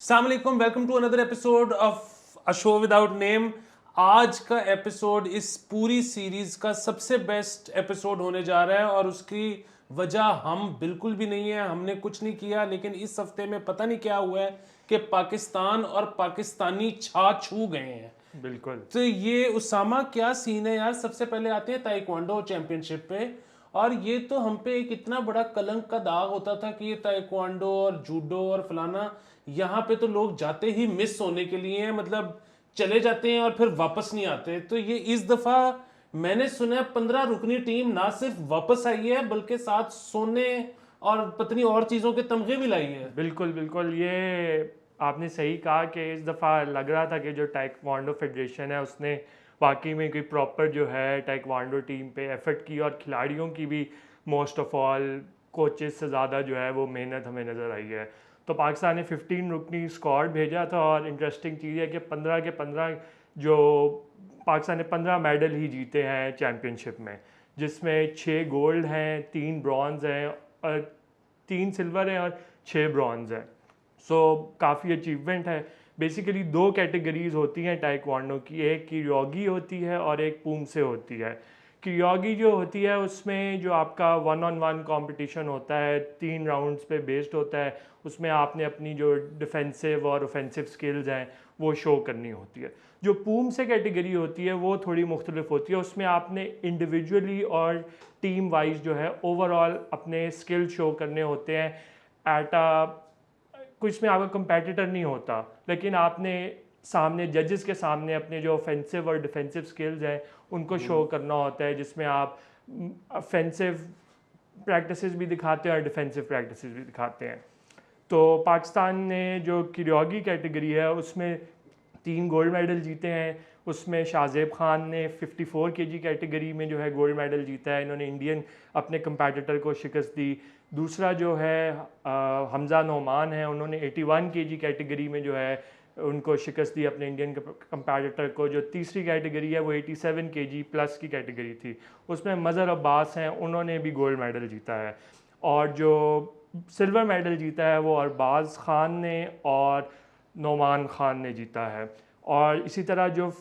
अस्सलामुअलैकुम, welcome to another episode of a show without name. आज का एपिसोड इस पूरी सीरीज का सबसे बेस्ट एपिसोड होने जा रहा है और उसकी वजह हम बिल्कुल भी नहीं है, हमने कुछ नहीं किया, लेकिन इस हफ्ते में पता नहीं क्या हुआ है कि पाकिस्तान और पाकिस्तानी छा छू गए हैं। बिल्कुल। तो ये उसामा क्या सीन है यार। सबसे पहले आते हैं ताइक्वांडो चैंपियनशिप पे, और ये तो हम पे एक इतना बड़ा कलंक का दाग होता था कि ये ताइक्वांडो और जूडो और फलाना, यहाँ पे तो लोग जाते ही मिस होने के लिए हैं, मतलब चले जाते हैं और फिर वापस नहीं आते। तो ये इस दफा मैंने सुना है 15 रुकनी टीम ना सिर्फ वापस आई है बल्कि साथ सोने और पत्नी और चीजों के तमगे भी लाई है। बिल्कुल बिल्कुल, ये आपने सही कहा कि इस दफ़ा लग रहा था कि जो टाइक्वांडो फेडरेशन है उसने वाकई में कोई प्रॉपर जो है टाइक्वांडो टीम पे एफर्ट की और खिलाड़ियों की भी मोस्ट ऑफ ऑल कोचेस से ज़्यादा जो है वो मेहनत हमें नज़र आई है। तो पाकिस्तान ने 15 रुकनी स्क्वाड भेजा था और इंटरेस्टिंग चीज़ है कि 15 के 15 जो पाकिस्तान ने 15 मेडल ही जीते हैं चैम्पियनशिप में, जिसमें 6 गोल्ड हैं, 3 ब्रॉन्ज हैं और 3 सिल्वर हैं और 6 ब्रॉन्ज हैं। सो काफ़ी अचीवमेंट है। बेसिकली 2 कैटेगरीज होती हैं टाइक्वांडो की, एक किर्योगी होती है और एक पूमसे होती है। किर्योगी जो होती है उसमें जो आपका 1-on-1 कंपटीशन होता है, 3 राउंड्स पे बेस्ड होता है, उसमें आपने अपनी जो डिफेंसिव और ऑफेंसिव स्किल्स हैं वो शो करनी होती है। जो पूम से कैटेगरी होती है वो थोड़ी मुख्तलिफ होती है, उसमें आपने इंडिविजुअली और टीम वाइज जो है ओवरऑल अपने स्किल शो करने होते हैं। एट कुछ में आपका कंपेटिटर नहीं होता, लेकिन आपने सामने जजेस के सामने अपने जो ऑफेंसिव और डिफेंसिव स्किल्स हैं उनको शो करना होता है, जिसमें आप ऑफेंसिव प्रैक्टिसेस भी दिखाते हैं और डिफेंसिव प्रैक्टिसेस भी दिखाते हैं। तो पाकिस्तान ने जो किर्योगी कैटेगरी है उसमें 3 गोल्ड मेडल जीते हैं। उसमें शाहजेब खान ने 54 केजी कैटेगरी में जो है गोल्ड मेडल जीता है, इन्होंने इंडियन अपने कंपैटिटर को शिकस्त दी। दूसरा जो है हमजा नोमान है, उन्होंने 81 केजी कैटेगरी में जो है उनको शिकस्त दी अपने इंडियन कंपैटिटर को। जो तीसरी कैटेगरी है वो 87 केजी प्लस की कैटेगरी थी, उसमें मज़हर अब्बास हैं, उन्होंने भी गोल्ड मेडल जीता है। और जो सिल्वर मेडल जीता है वो अरबाज खान ने और नोमान खान ने जीता है। और इसी तरह जो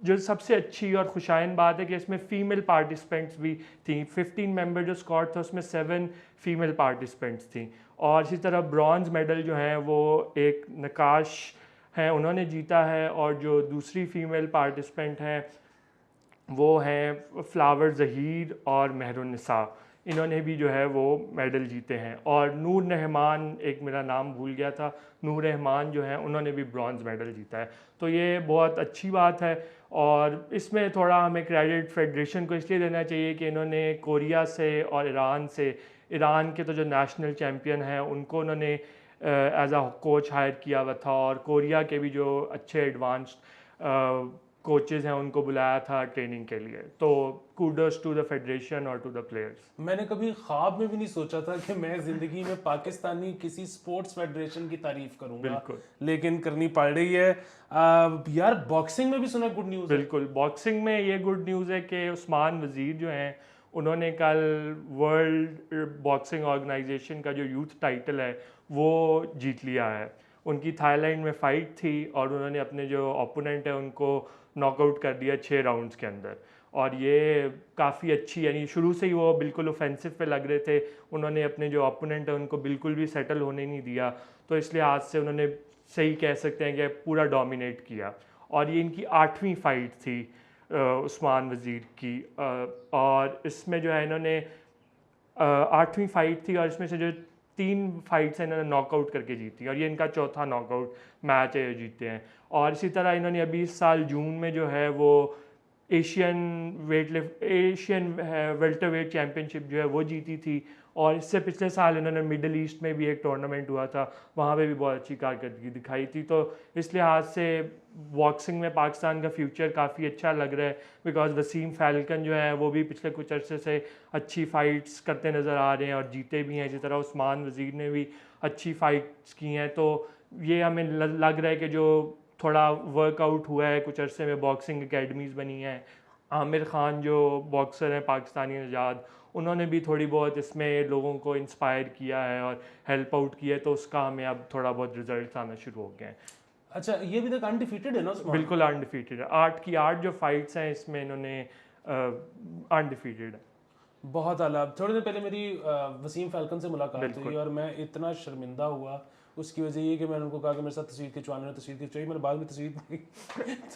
जो सबसे अच्छी और खुशाइन बात है कि इसमें फ़ीमेल पार्टिसिपेंट्स भी थी। 15 मेंबर जो स्क्वाड था उसमें 7 फीमेल पार्टिसिपेंट्स थी। और इसी तरह ब्रॉन्ज़ मेडल जो हैं वो एक नकाश हैं, उन्होंने जीता है। और जो दूसरी फ़ीमेल पार्टिसिपेंट हैं वो हैं फ्लावर ज़हीर और मेहरुन्निसा, इन्होंने भी जो है वो मेडल जीते हैं। और नूर रहमान, एक मेरा नाम भूल गया था, नूर रहमान जो हैं उन्होंने भी ब्रॉन्ज़ मेडल जीता है। तो ये बहुत अच्छी बात है। और इसमें थोड़ा हमें क्रेडिट फेडरेशन को इसलिए देना चाहिए कि इन्होंने कोरिया से और ईरान से, ईरान के तो जो नेशनल चैम्पियन हैं उनको उन्होंने एज अ कोच हायर किया हुआ था, और कोरिया के भी जो अच्छे एडवांस्ड कोचेज़ हैं उनको बुलाया था ट्रेनिंग के लिए। तो कूडोस टू द फेडरेशन और टू द प्लेयर्स। मैंने कभी ख्वाब में भी नहीं सोचा था कि मैं जिंदगी में पाकिस्तानी किसी स्पोर्ट्स फेडरेशन की तारीफ करूंगा, बिल्कुल लेकिन करनी पड़ रही है। यार बॉक्सिंग में भी सुना गुड न्यूज़ है। बिल्कुल, बॉक्सिंग में ये गुड न्यूज़ है कि उस्मान वज़ीर जो हैं उन्होंने कल वर्ल्ड बॉक्सिंग ऑर्गेनाइजेशन का जो यूथ टाइटल है वो जीत लिया है। उनकी थाईलैंड में फ़ाइट थी और उन्होंने अपने जो ओपोनेंट है उनको नॉकआउट कर दिया 6 राउंड्स के अंदर। और ये काफ़ी अच्छी, यानी शुरू से ही वो बिल्कुल ऑफेंसिव पे लग रहे थे, उन्होंने अपने जो ओपोनेंट है उनको बिल्कुल भी सेटल होने नहीं दिया। तो इसलिए आज से उन्होंने सही कह सकते हैं कि पूरा डोमिनेट किया। और ये इनकी 8वीं फ़ाइट थी उस्मान वज़ीर की। और इसमें जो है इन्होंने 8वीं फ़ाइट थी और इसमें से जो 3 फाइट्स हैं इन्होंने नॉकआउट करके जीती, और ये इनका चौथा नॉकआउट मैच है ये जीते हैं। और इसी तरह इन्होंने अभी इस साल जून में जो है वो एशियन वेल्टरवेट चैम्पियनशिप जो है वो जीती थी। और इससे पिछले साल इन्होंने मिडल ईस्ट में भी एक टूर्नामेंट हुआ था, वहाँ पे भी बहुत अच्छी कारकर्दगी दिखाई थी। तो इस लिहाज से बॉक्सिंग में पाकिस्तान का फ्यूचर काफ़ी अच्छा लग रहा है, बिकॉज वसीम फ़ैल्कन जो है वो भी पिछले कुछ अरसे से अच्छी फ़ाइट्स करते नज़र आ रहे हैं और जीते भी हैं। इसी तरह उस्मान वज़ीर ने भी अच्छी फ़ाइट्स की हैं। तो ये हमें लग रहा है कि जो थोड़ा वर्कआउट हुआ है, कुछ अरसे में बॉक्सिंग एकेडमीज़ बनी हैं। आमिर ख़ान जो बॉक्सर हैं पाकिस्तानी नजाद, उन्होंने भी थोड़ी बहुत इसमें लोगों को इंस्पायर किया है और हेल्प आउट किया है, तो उसका हमें अब थोड़ा बहुत रिजल्ट आना शुरू हो गए हैं। अच्छा, ये भी तक अनडिफीटेड है ना उस्मान? बिल्कुल अनडिफीटेड है, 8 की 8 जो फाइट्स हैं इसमें इन्होंने अनडिफीटेड है। बहुत आला। थोड़े दिन पहले मेरी वसीम फैल्कन से मुलाकात बिल्कुल। हुई और मैं इतना शर्मिंदा हुआ। उसकी वजह ये कि मैंने उनको कहा कि मेरे साथ तस्वीर खिंचवाने है, तस्वीर खिंचवाई, मैंने बाद में तस्वीर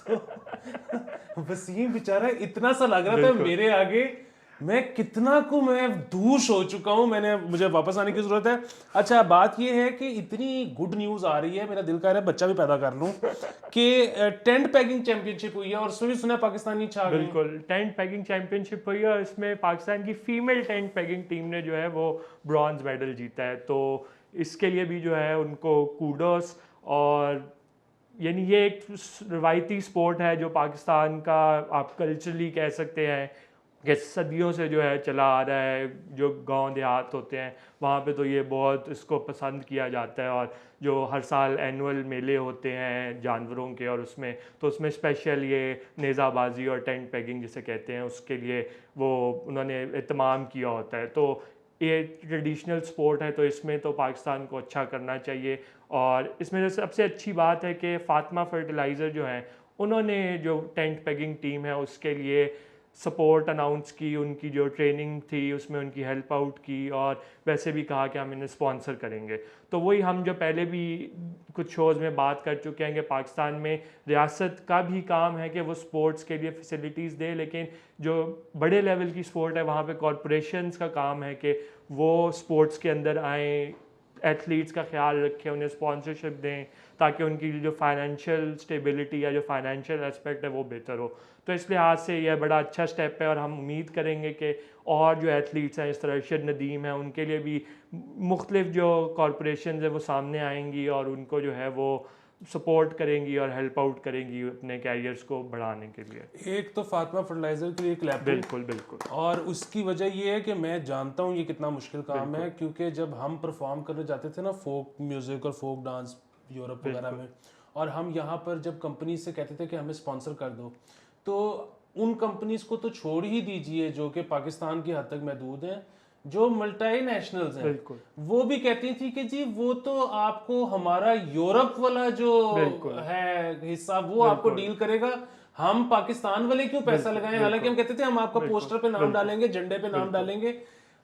तो वसीम बेचारा इतना सा लग रहा था बिल्कुल। मेरे आगे, मैं कितना को मैं दूष हो चुका हूँ, मुझे वापस आने की जरूरत है। अच्छा, बात ये है कि इतनी गुड न्यूज़ आ रही है, मेरा दिल कह रहा है बच्चा भी पैदा कर लूँ, कि टेंट पैगिंग चैंपियनशिप हुई है और उसमें भी सुना है पाकिस्तानी छा गए। बिल्कुल, टेंट पैगिंग चैंपियनशिप हुई है और इसमें पाकिस्तान की फीमेल टेंट पैगिंग टीम ने जो है वो ब्रॉन्ज मेडल जीता है, तो इसके लिए भी जो है उनको कूडोस। और यानी ये एक रवायती स्पोर्ट है जो पाकिस्तान का आप कल्चरली कह सकते हैं कि सदियों से जो है चला आ रहा है। जो गांव देहात होते हैं वहाँ पे तो ये बहुत इसको पसंद किया जाता है, और जो हर साल एनुअल मेले होते हैं जानवरों के, और उसमें स्पेशल ये नेज़ाबाजी और टेंट पैगिंग जिसे कहते हैं उसके लिए वो उन्होंने इत्माम किया होता है। तो ये ट्रेडिशनल स्पोर्ट है, तो इसमें तो पाकिस्तान को अच्छा करना चाहिए। और इसमें जो सबसे अच्छी बात है कि फातिमा फर्टिलाइज़र जो हैं उन्होंने जो टेंट पैगिंग टीम है उसके लिए सपोर्ट अनाउंस की, उनकी जो ट्रेनिंग थी उसमें उनकी हेल्प आउट की, और वैसे भी कहा कि हम इन्हें स्पॉन्सर करेंगे। तो वही हम जो पहले भी कुछ शोज़ में बात कर चुके हैं कि पाकिस्तान में रियासत का भी काम है कि वो स्पोर्ट्स के लिए फैसिलिटीज़ दे, लेकिन जो बड़े लेवल की स्पोर्ट है वहाँ पे कॉरपोरेशंस का काम है कि वो स्पोर्ट्स के अंदर आएँ, एथलीट्स का ख्याल रखें, उन्हें स्पॉन्सरशिप दें, ताकि उनकी जो फाइनेंशियल स्टेबिलिटी या जो फाइनेंशियल एस्पेक्ट है वो बेहतर हो। तो इस लिहाज से यह बड़ा अच्छा स्टेप है, और हम उम्मीद करेंगे कि और जो एथलीट्स हैं इस तरह अर्शद नदीम है उनके लिए भी मुख्तलिफ जो कॉरपोरेशन है वो सामने आएंगी और उनको जो है वो सपोर्ट करेंगी और हेल्प आउट करेंगी अपने कैरियर्स को बढ़ाने के लिए। एक तो फातिमा फर्टिलाइजर के लिए क्लैप। बिल्कुल बिल्कुल। और उसकी वजह ये है कि मैं जानता हूँ ये कितना मुश्किल काम है, क्योंकि जब हम परफॉर्म करने जाते थे ना फोक म्यूजिक और फोक डांस यूरोप वगैरह में, और हम यहाँ पर जब कंपनी से कहते थे कि हमें स्पॉन्सर कर दो, तो उन कंपनीज को तो छोड़ ही दीजिए जो कि पाकिस्तान की हद तक महदूद हैं, जो मल्टी नेशनल्स हैं वो भी कहती थी कि जी वो तो आपको हमारा यूरोप वाला जो है हिस्सा वो आपको डील करेगा, हम पाकिस्तान वाले क्यों पैसा लगाएं। हालांकि हम कहते थे हम आपका पोस्टर पे नाम डालेंगे, झंडे पे नाम डालेंगे,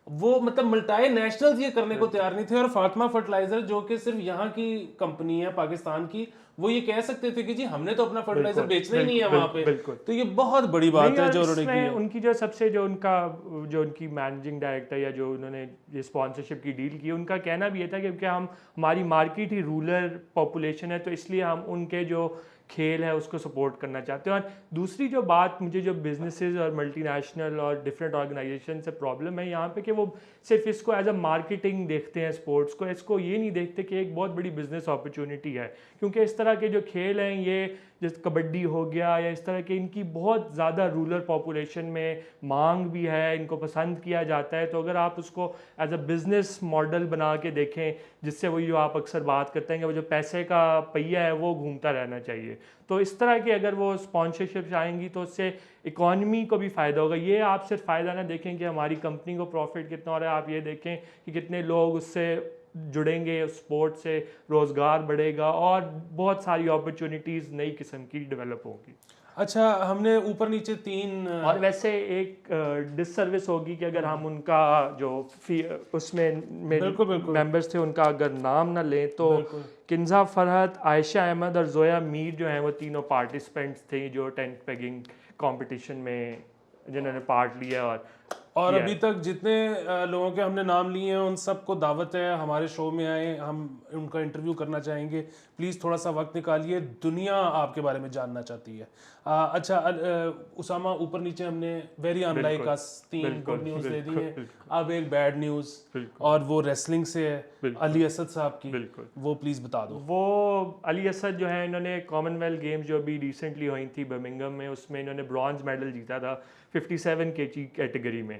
वो मतलब मल्टी नेशनल्स ये करने को तैयार नहीं थे। और फातिमा फर्टिलाइजर जो कि सिर्फ यहाँ की कंपनी है पाकिस्तान की, वो ये कह सकते थे कि जी हमने तो अपना फर्टिलाइजर बेचना ही नहीं है वहाँ पे। तो ये बहुत बड़ी बात है जो उन्होंने की है। उनकी जो उनकी मैनेजिंग डायरेक्टर या जो उन्होंने ये स्पॉन्सरशिप की डील की, उनका कहना भी ये था कि क्योंकि हमारी मार्केट ही रूरल पॉपुलेशन है, तो इसलिए हम उनके जो खेल है उसको सपोर्ट करना चाहते हैं। और दूसरी जो बात मुझे जो बिजनेसेस और मल्टीनेशनल और डिफरेंट ऑर्गेनाइजेशन से प्रॉब्लम है यहाँ पे कि वो सिर्फ इसको एज अ मार्केटिंग देखते हैं स्पोर्ट्स को, इसको ये नहीं देखते कि एक बहुत बड़ी बिजनेस अपॉर्चुनिटी है। क्योंकि इस तरह के जो खेल हैं ये जैसे कबड्डी हो गया या इस तरह के, इनकी बहुत ज़्यादा रूरल पॉपुलेशन में मांग भी है, इनको पसंद किया जाता है। तो अगर आप उसको एज अ बिज़नेस मॉडल बना के देखें, जिससे वही जो आप अक्सर बात करते हैं कि वो जो पैसे का पहिया है वो घूमता रहना चाहिए, तो इस तरह की अगर वो स्पॉन्सरशिप्स आएंगी तो उससे इकॉनमी को भी फ़ायदा होगा। ये आप सिर्फ फ़ायदा ना देखें कि हमारी कंपनी को प्रॉफिट कितना हो रहा है, आप ये देखें कि कितने लोग उससे जुड़ेंगे, स्पोर्ट से रोज़गार बढ़ेगा और बहुत सारी अपॉर्चुनिटीज़ नई किस्म की डेवलप होगी। अच्छा, हमने ऊपर नीचे 3 और वैसे एक डिससर्विस होगी कि अगर हम उनका जो उसमें मेंबर्स थे उनका अगर नाम ना लें, तो किन्जा फरहत, आयशा अहमद और जोया मीर जो हैं वो तीनों पार्टिसिपेंट्स थे जो टेंट पैगिंग कंपटीशन में जिन्होंने पार्ट लिया। और अभी तक जितने लोगों के हमने नाम लिए हैं उन सबको दावत है हमारे शो में आए, हम उनका इंटरव्यू करना चाहेंगे। प्लीज़ थोड़ा सा वक्त निकालिए, दुनिया आपके बारे में जानना चाहती है। अच्छा उसामा, ऊपर नीचे हमने very unlike us 3 good news दे दी हैं, अब एक बैड न्यूज़, और वो रेसलिंग से है, अली असद साहब की, वो प्लीज़ बता दो। वो अली असद जो है, इन्होंने कॉमनवेल्थ गेम्स जो अभी रिसेंटली हुई थी बर्मिंघम में, उसमें इन्होंने ब्रॉन्ज मेडल जीता था 57 kg कैटेगरी में।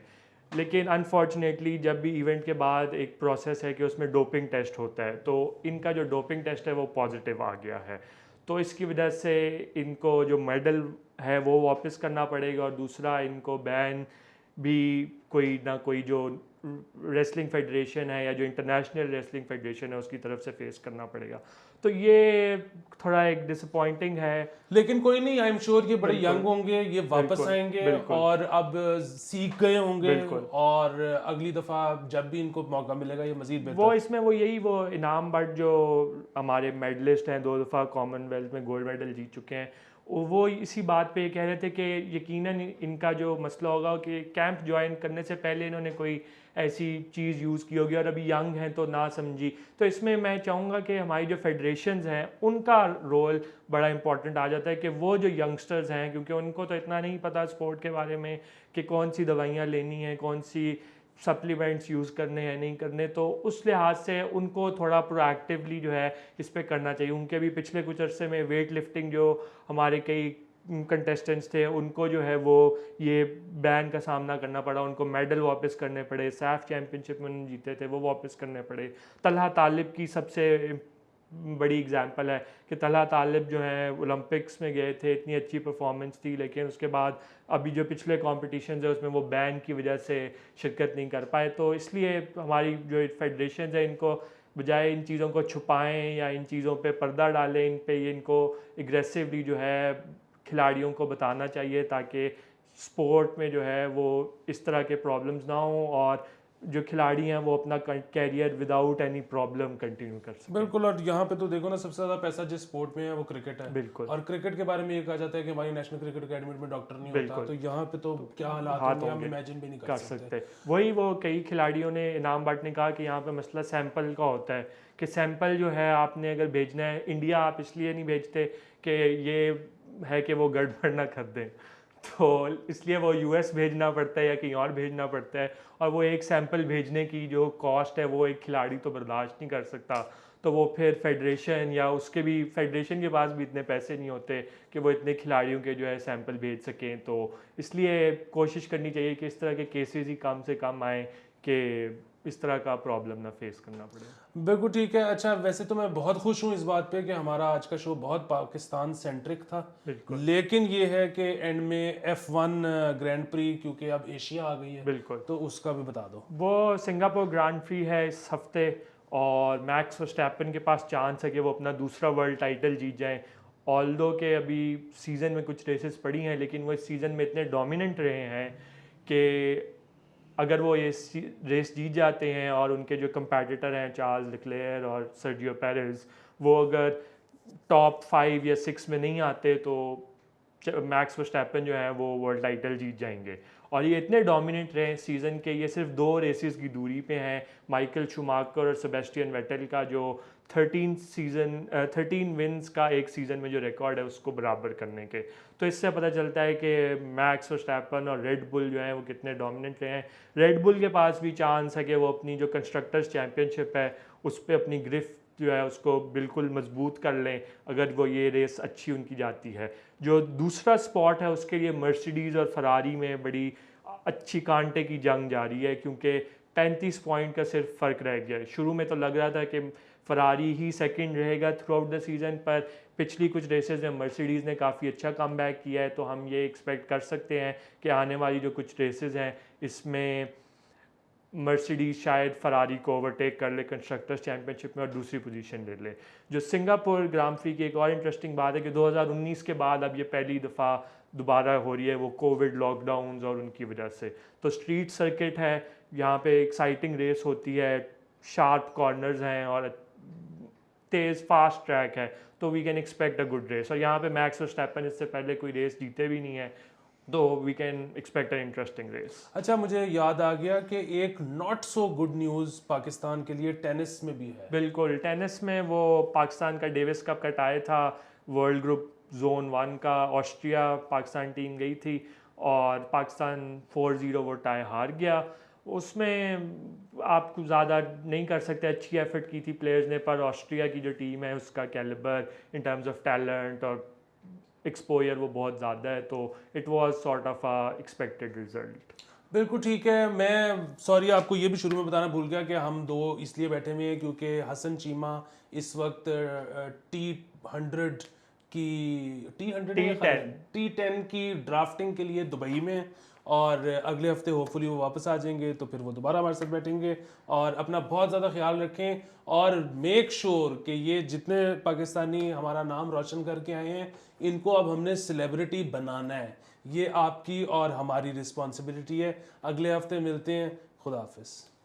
लेकिन अनफॉर्चुनेटली जब भी इवेंट के बाद एक प्रोसेस है कि उसमें डोपिंग टेस्ट होता है, तो इनका जो डोपिंग टेस्ट है वो पॉजिटिव आ गया है, तो इसकी वजह से इनको जो मेडल है वो वापस करना पड़ेगा, और दूसरा इनको बैन भी कोई ना कोई जो रेसलिंग फेडरेशन है या जो इंटरनेशनल रेसलिंग फेडरेशन है उसकी तरफ से फेस करना पड़ेगा। तो ये थोड़ा एक डिसअपॉइंटिंग है। लेकिन कोई नहीं, आई एम श्योर ये बड़े बिल्कुल, यंग होंगे, ये वापस बिल्कुल, आएंगे बिल्कुल, और अब सीख गए होंगे बिल्कुल। और अगली दफा जब भी इनको मौका मिलेगा ये मजीद वो बेहतर। इसमें वो इनाम बट जो हमारे मेडलिस्ट हैं, 2 दफ़ा कॉमनवेल्थ में गोल्ड मेडल जीत चुके हैं, वो इसी बात पे कह रहे थे कि यकीनन इनका जो मसला होगा कि कैंप ज्वाइन करने से पहले इन्होंने कोई ऐसी चीज़ यूज़ की होगी और अभी यंग हैं तो ना समझी। तो इसमें मैं चाहूँगा कि हमारी जो फेडरेशंस हैं उनका रोल बड़ा इंपॉर्टेंट आ जाता है कि वो जो यंगस्टर्स हैं, क्योंकि उनको तो इतना नहीं पता स्पोर्ट के बारे में कि कौन सी दवाइयाँ लेनी हैं, कौन सी सप्लीमेंट्स यूज़ करने हैं नहीं करने, तो उस लिहाज से उनको थोड़ा प्रोएक्टिवली जो है इस पे करना चाहिए। उनके भी पिछले कुछ अरसे में वेट लिफ्टिंग जो हमारे कई कंटेस्टेंट्स थे उनको जो है वो ये बैन का सामना करना पड़ा, उनको मेडल वापस करने पड़े, सैफ चैम्पियनशिप में उन्होंने जीते थे वो वापस करने पड़े। तलहा तालिब की सबसे बड़ी एग्जांपल है कि तलहा तालिब जो है ओलंपिक्स में गए थे, इतनी अच्छी परफॉर्मेंस थी, लेकिन उसके बाद अभी जो पिछले कॉम्पिटिशन है उसमें वो बैन की वजह से शिरकत नहीं कर पाए। तो इसलिए हमारी जो फेडरेशन है इनको बजाय इन चीज़ों को छुपाएं या इन चीज़ों पे पर्दा डालें, इन पे इनको एग्रेसिवली जो है खिलाड़ियों को बताना चाहिए ताकि स्पोर्ट में जो है वो इस तरह के प्रॉब्लम्स ना हो और जो खिलाड़ी हैं वो अपना career without any problem continue कर सकें। बिल्कुल। और यहाँ पे तो देखो ना, सबसे ज्यादा पैसा जिस स्पोर्ट में है वो क्रिकेट है। बिल्कुल। और क्रिकेट के बारे में ये कहा जाता है कि हमारी नेशनल क्रिकेट अकेडमी में डॉक्टर नहीं होता, बिल्कुल। तो यहाँ पे तो क्या हालात हाथ होंगे हम होंगे, इमेजिन भी नहीं कर कर सकते। वही वो कई खिलाड़ियों ने इनाम बट ने कहा कि यहाँ पे मसला सैंपल का होता है कि सैंपल जो है आपने अगर भेजना है इंडिया, आप इसलिए नहीं भेजते कि ये है कि वो गड़बड़ ना कर दें, तो इसलिए वो यूएस भेजना पड़ता है या कहीं और भेजना पड़ता है, और वो एक सैंपल भेजने की जो कॉस्ट है वो एक खिलाड़ी तो बर्दाश्त नहीं कर सकता। तो वो फिर फेडरेशन या उसके भी फेडरेशन के पास भी इतने पैसे नहीं होते कि वो इतने खिलाड़ियों के जो है सैंपल भेज सकें। तो इसलिए कोशिश करनी चाहिए कि इस तरह के केसेस ही कम से कम आए कि इस तरह का प्रॉब्लम ना फेस करना पड़े। बिल्कुल ठीक है। अच्छा, वैसे तो मैं बहुत खुश हूँ इस बात पे कि हमारा आज का शो बहुत पाकिस्तान सेंट्रिक था, बिल्कुल, लेकिन ये है कि एंड में F1 ग्रैंड प्री, क्योंकि अब एशिया आ गई है, बिल्कुल। तो उसका भी बता दो। वो सिंगापुर ग्रांड प्री है इस हफ्ते और मैक्स वर्स्टैपन के पास चांस है कि वो अपना दूसरा वर्ल्ड टाइटल जीत जाएं। ऑल्दो के अभी सीज़न में कुछ रेसेस पड़ी हैं, लेकिन वो इस सीज़न में इतने डोमिनेंट रहे हैं कि अगर वो ये रेस जीत जाते हैं और उनके जो कंपेटिटर हैं चार्ल्स लेक्लेयर और सर्जियो पेरेज, वो अगर टॉप 5 या 6 में नहीं आते तो मैक्स वर्स्टैपन जो है वो वर्ल्ड टाइटल जीत जाएंगे। और ये इतने डोमिनेंट रहे सीज़न के, ये सिर्फ 2 रेसेस की दूरी पे हैं माइकल शूमाकर और सेबेस्टियन वेटेल का, जो 13 विन्स का एक सीज़न में जो रिकॉर्ड है उसको बराबर करने के। तो इससे पता चलता है कि मैक्स वर्स्टैपन और रेड बुल जो है वो कितने डोमिनेंट रहे हैं। रेड बुल के पास भी चांस है कि वो अपनी जो कंस्ट्रक्टर्स चैम्पियनशिप है उस पर अपनी ग्रिफ जो है उसको बिल्कुल मजबूत कर लें अगर वो ये रेस अच्छी उनकी जाती है। जो दूसरा स्पॉट है उसके लिए मर्सिडीज़ और फरारी में बड़ी अच्छी कांटे की जंग जारी है, क्योंकि 35 पॉइंट का सिर्फ फ़र्क रह गया है। शुरू में तो लग रहा था कि फरारी ही सेकंड रहेगा थ्रू आउट द सीज़न, पर पिछली कुछ रेसेस में मर्सिडीज़ ने काफ़ी अच्छा कमबैक किया है। तो हम ये एक्सपेक्ट कर सकते हैं कि आने वाली जो कुछ रेसेस हैं इसमें मर्सिडीज शायद फरारी को ओवरटेक कर ले कंस्ट्रक्टर्स चैंपियनशिप में और दूसरी पोजीशन ले ले। जो सिंगापुर ग्रांड प्री की एक और इंटरेस्टिंग बात है कि 2019 के बाद अब ये पहली दफ़ा दोबारा हो रही है, वो कोविड लॉकडाउन्स और उनकी वजह से। तो स्ट्रीट सर्किट है, यहाँ पे एक्साइटिंग रेस होती है, शार्प कॉर्नर्स हैं और तेज़ फास्ट ट्रैक है, तो we can expect a good race. और यहाँ पे मैक्स वर्स्टैपन इससे पहले कोई रेस जीते भी नहीं है, तो we can expect an interesting race. अच्छा, मुझे याद आ गया कि एक not so good news Pakistan के लिए टेनिस में भी है। बिल्कुल, टेनिस में वो पाकिस्तान का डेविस कप का टाई था वर्ल्ड ग्रुप जोन 1 का, ऑस्ट्रिया पाकिस्तान टीम गई थी और पाकिस्तान 4-0 वो टाई हार गया। उसमें आप कुछ ज़्यादा नहीं कर सकते, अच्छी एफर्ट की थी प्लेयर्स ने, पर ऑस्ट्रिया की जो टीम है उसका calibre in terms of talent और एक्सपोजर वो बहुत ज़्यादा है, तो it was sort of a expected result. बिल्कुल ठीक है। मैं सॉरी आपको ये भी शुरू में बताना भूल गया कि हम दो इसलिए बैठे हुए हैं क्योंकि हसन चीमा इस वक्त T10 की ड्राफ्टिंग के लिए दुबई में, और अगले हफ्ते होपफुली वो वापस आ जाएंगे, तो फिर वो दोबारा हमारे साथ बैठेंगे। और अपना बहुत ज़्यादा ख्याल रखें और मेक श्योर कि ये जितने पाकिस्तानी हमारा नाम रोशन करके आए हैं, इनको अब हमने सेलिब्रिटी बनाना है। ये आपकी और हमारी रिस्पॉन्सिबिलिटी है। अगले हफ्ते मिलते हैं। खुदा हाफिज़।